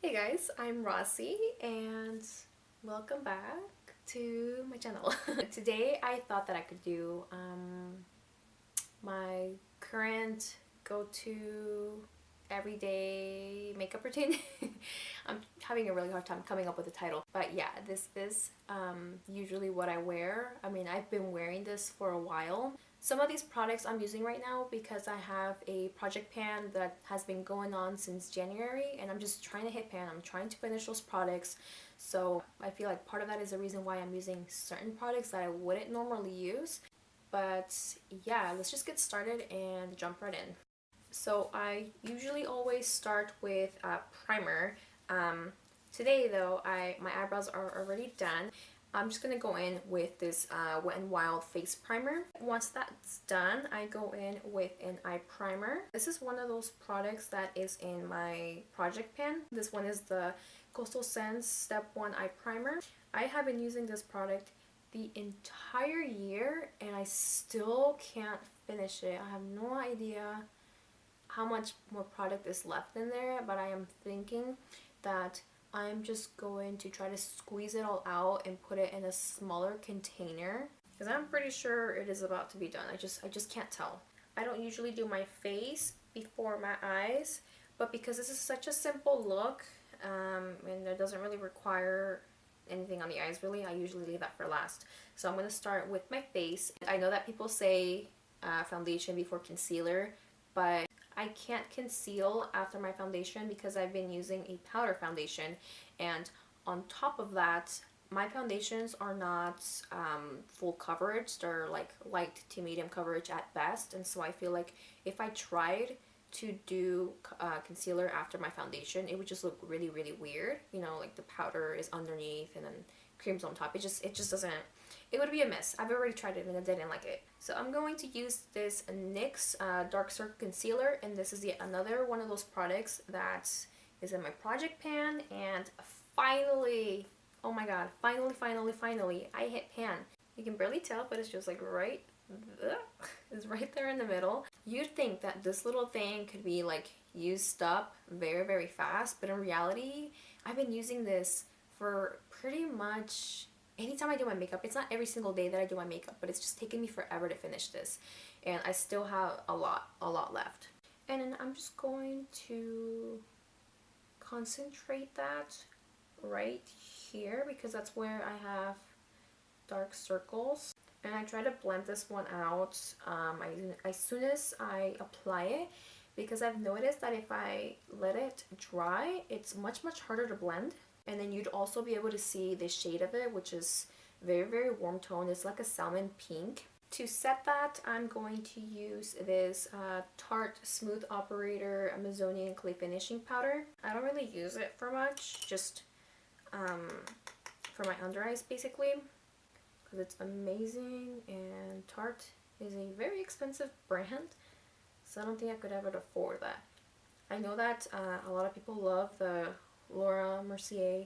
Hey guys, I'm Rossi and welcome back to my channel. Today I thought that I could do my current go-to everyday makeup routine. I'm having a really hard time coming up with a title, but yeah, this is usually what I wear. I mean, I've been wearing this for a while. Some of these products I'm using right now because I have a project pan that has been going on since January and I'm just trying to hit pan. I'm trying to finish those products. So I feel like part of that is the reason why I'm using certain products that I wouldn't normally use. But yeah, let's just get started and jump right in. So I usually always start with a primer. Today though, my eyebrows are already done. I'm just gonna go in with this Wet n Wild face primer. Once that's done, I go in with an eye primer. This is one of those products that is in my project pan. This one is the Coastal Scents Step 1 Eye Primer. I have been using this product the entire year and I still can't finish it. I have no idea how much more product is left in there, but I am thinking that I'm just going to try to squeeze it all out and put it in a smaller container because I'm pretty sure it is about to be done. I just can't tell. I don't usually do my face before my eyes, but because this is such a simple look and it doesn't really require anything on the eyes really, I usually leave that for last. So I'm going to start with my face. I know that people say foundation before concealer, but I can't conceal after my foundation because I've been using a powder foundation, and on top of that, my foundations are not full coverage. They're like light to medium coverage at best, and so I feel like if I tried to do concealer after my foundation, it would just look really, really weird. You know, like the powder is underneath and then cream's on top. It just doesn't, it would be a mess. I've already tried it and I didn't like it. So I'm going to use this NYX Dark Circle Concealer, and this is yet another one of those products that is in my project pan, and finally, oh my god, finally, I hit pan. You can barely tell, but it's just like right, it's right there in the middle. You'd think that this little thing could be like used up very, very fast, but in reality, I've been using this for pretty much anytime I do my makeup. It's not every single day that I do my makeup, but it's just taken me forever to finish this. And I still have a lot left. And then I'm just going to concentrate that right here because that's where I have dark circles. And I try to blend this one out as soon as I apply it, because I've noticed that if I let it dry, it's much harder to blend. And then you'd also be able to see the shade of it, which is very, very warm tone. It's like a salmon pink. To set that, I'm going to use this Tarte Smooth Operator Amazonian Clay Finishing Powder. I don't really use it for much, just for my under eyes basically, because it's amazing, and Tarte is a very expensive brand, so I don't think I could ever afford that. I know that a lot of people love the Laura Mercier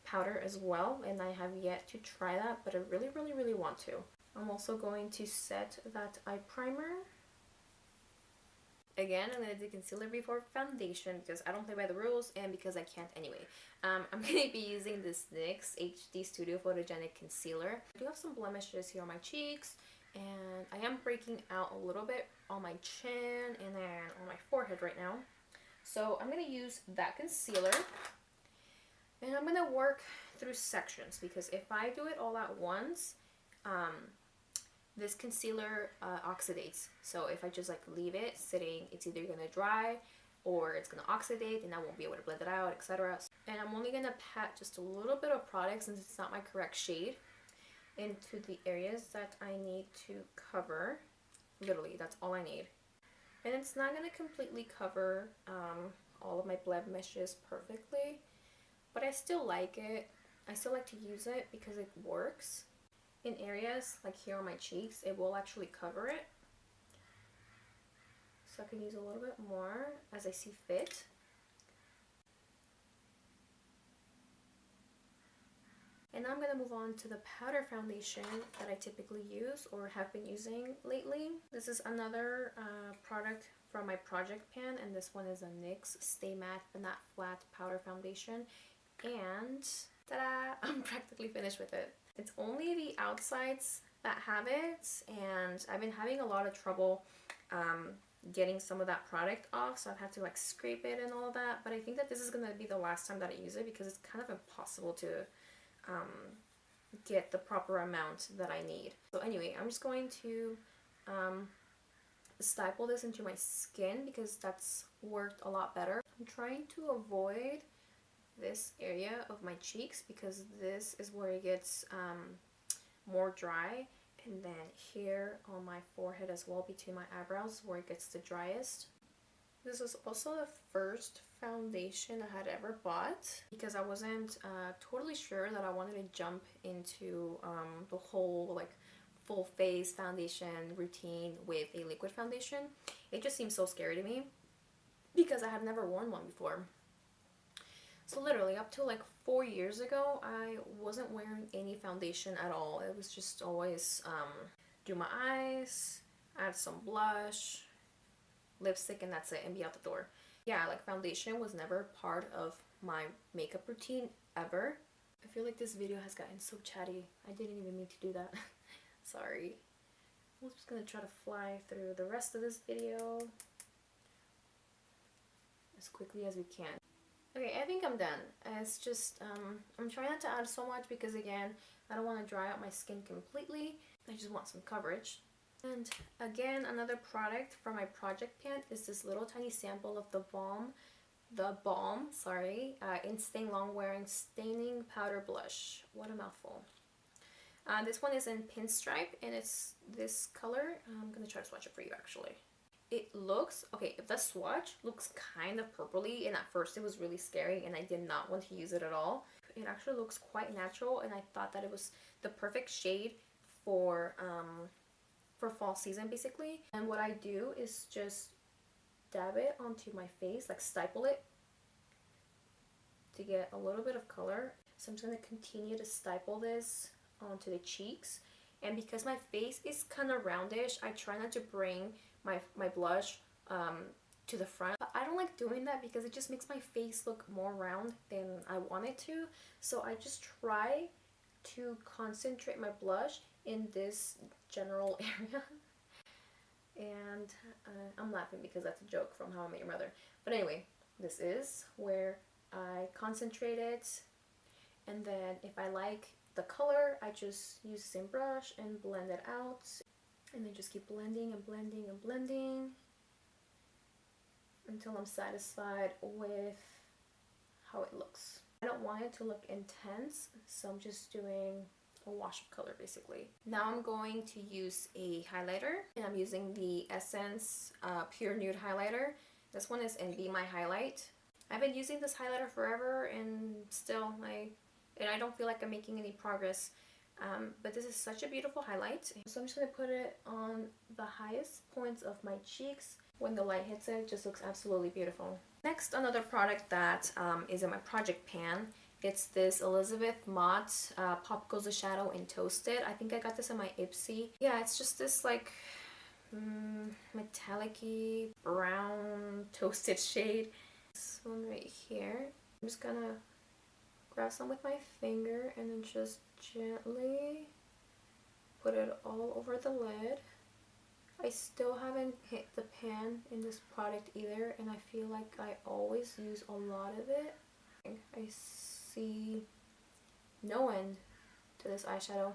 powder as well, and I have yet to try that, but I really want to. I'm also going to set that eye primer. Again, I'm going to do concealer before foundation because I don't play by the rules and because I can't anyway. I'm going to be using this NYX HD Studio Photogenic Concealer. I do have some blemishes here on my cheeks, and I am breaking out a little bit on my chin and then on my forehead right now. So I'm going to use that concealer, and I'm going to work through sections because if I do it all at once, this concealer oxidates. So if I just like leave it sitting, it's either going to dry or it's going to oxidate and I won't be able to blend it out, etc. And I'm only going to pat just a little bit of product, since it's not my correct shade, into the areas that I need to cover. Literally, that's all I need. And it's not going to completely cover all of my blemishes perfectly, but I still like it. I still like to use it because it works. In areas like here on my cheeks, it will actually cover it. So I can use a little bit more as I see fit. And now I'm going to move on to the powder foundation that I typically use or have been using lately. This is another product from my project pan, and this one is a NYX Stay Matte But Not Flat Powder Foundation. And ta-da! I'm practically finished with it. It's only the outsides that have it, and I've been having a lot of trouble getting some of that product off, so I've had to like scrape it and all of that. But I think that this is gonna be the last time that I use it, because it's kind of impossible to get the proper amount that I need. So anyway, I'm just going to staple this into my skin, because that's worked a lot better. I'm trying to avoid this area of my cheeks, because this is where it gets more dry, and then here on my forehead as well, between my eyebrows, where it gets the driest. This was also the first foundation I had ever bought, because I wasn't totally sure that I wanted to jump into the whole like full face foundation routine with a liquid foundation. It just seemed so scary to me, because I had never worn one before. So literally up to like 4 years ago, I wasn't wearing any foundation at all. It was just always do my eyes, add some blush, lipstick, and that's it, and be out the door. Yeah, like foundation was never part of my makeup routine ever. I feel like this video has gotten so chatty. I didn't even mean to do that. Sorry. I'm just gonna try to fly through the rest of this video as quickly as we can. Okay, I think I'm done. It's just, I'm trying not to add so much, because again, I don't want to dry out my skin completely. I just want some coverage. And again, another product from my project pan is this little tiny sample of the Balm, Instant Long Wearing Staining Powder Blush. What a mouthful. This one is in Pinstripe, and it's this color. I'm gonna try to swatch it for you actually. It looks, okay, the swatch looks kind of purpley, and at first it was really scary and I did not want to use it at all. It actually looks quite natural, and I thought that it was the perfect shade for fall season basically. And what I do is just dab it onto my face, like stipple it to get a little bit of color. So I'm just going to continue to stipple this onto the cheeks. And because my face is kind of roundish, I try not to bring my blush to the front. But I don't like doing that, because it just makes my face look more round than I want it to. So I just try to concentrate my blush in this general area. And I'm laughing because that's a joke from How I Met Your Mother. But anyway, this is where I concentrate it. And then if I like the color, I just use the same brush and blend it out. And then just keep blending and blending and blending until I'm satisfied with how it looks. I don't want it to look intense, so I'm just doing a wash of color basically. Now I'm going to use a highlighter, and I'm using the Essence Pure Nude Highlighter. This one is in Be My Highlight. I've been using this highlighter forever, and still I don't feel like I'm making any progress. But this is such a beautiful highlight. So I'm just going to put it on the highest points of my cheeks. When the light hits it, it just looks absolutely beautiful. Next, another product that is in my project pan. It's this Elizabeth Mott Pop Goes the Shadow in Toasted. I think I got this in my Ipsy. Yeah, it's just this like metallic-y brown toasted shade. This one right here. I'm just gonna grab some with my finger and then just gently put it all over the lid. I still haven't hit the pan in this product either, and I feel like I always use a lot of it. I see no end to this eyeshadow,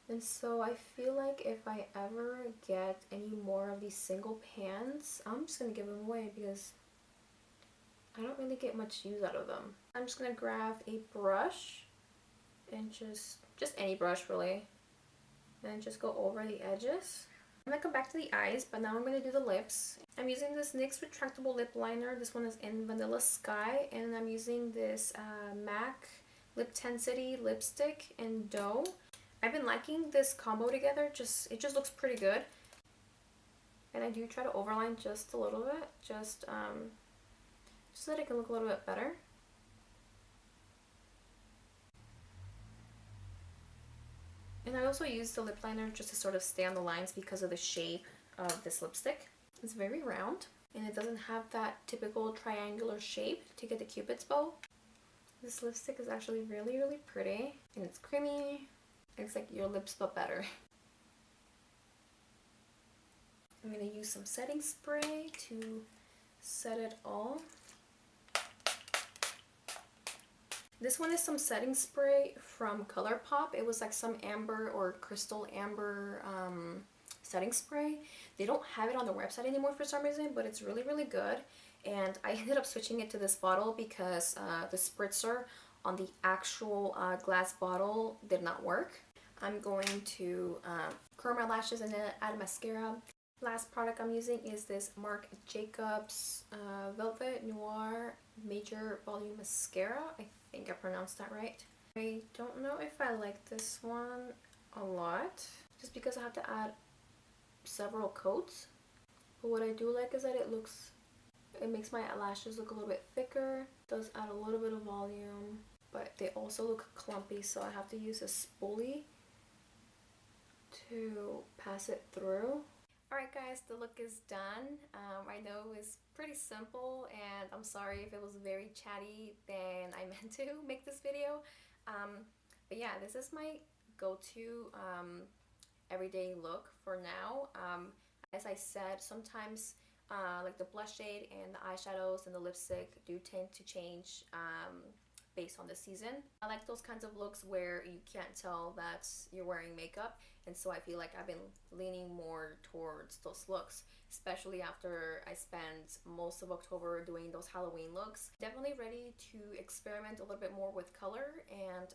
and so I feel like if I ever get any more of these single pans, I'm just gonna give them away, because I don't really get much use out of them. I'm just gonna grab a brush and just any brush really, and just go over the edges. I'm gonna come back to the eyes, but now I'm gonna do the lips. I'm using this NYX retractable lip liner. This one is in Vanilla Sky, and I'm using this MAC Lip Tensity lipstick in Dough. I've been liking this combo together. It just looks pretty good. And I do try to overline just a little bit, just so that it can look a little bit better. And I also use the lip liner just to sort of stay on the lines because of the shape of this lipstick. It's very round and it doesn't have that typical triangular shape to get the cupid's bow. This lipstick is actually really, really pretty and it's creamy. It's like your lips but better. I'm going to use some setting spray to set it all. This one is some setting spray from ColourPop. It was like some amber or crystal amber setting spray. They don't have it on their website anymore for some reason, but it's really, really good. And I ended up switching it to this bottle because the spritzer on the actual glass bottle did not work. I'm going to curl my lashes and then add mascara. Last product I'm using is this Marc Jacobs Velvet Noir Major Volume Mascara. I think I pronounced that right. I don't know if I like this one a lot, just because I have to add several coats. But what I do like is that it makes my lashes look a little bit thicker. Does add a little bit of volume, but they also look clumpy, so I have to use a spoolie to pass it through. Alright guys, the look is done. I know it was pretty simple and I'm sorry if it was very chatty than I meant to make this video. But yeah, this is my go-to everyday look for now. As I said, sometimes like the blush shade and the eyeshadows and the lipstick do tend to change based on the season. I like those kinds of looks where you can't tell that you're wearing makeup, and so I feel like I've been leaning more towards those looks, especially after I spent most of October doing those Halloween looks. Definitely ready to experiment a little bit more with color, and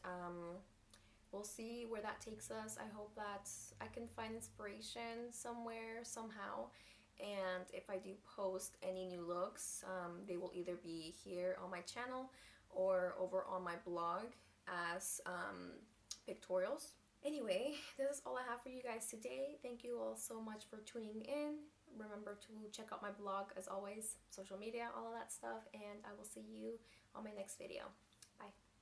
we'll see where that takes us. I hope that I can find inspiration somewhere, somehow. And if I do post any new looks, they will either be here on my channel or over on my blog as pictorials. Anyway, this is all I have for you guys today. Thank you all so much for tuning in. Remember to check out my blog as always, social media, all of that stuff, and I will see you on my next video. Bye.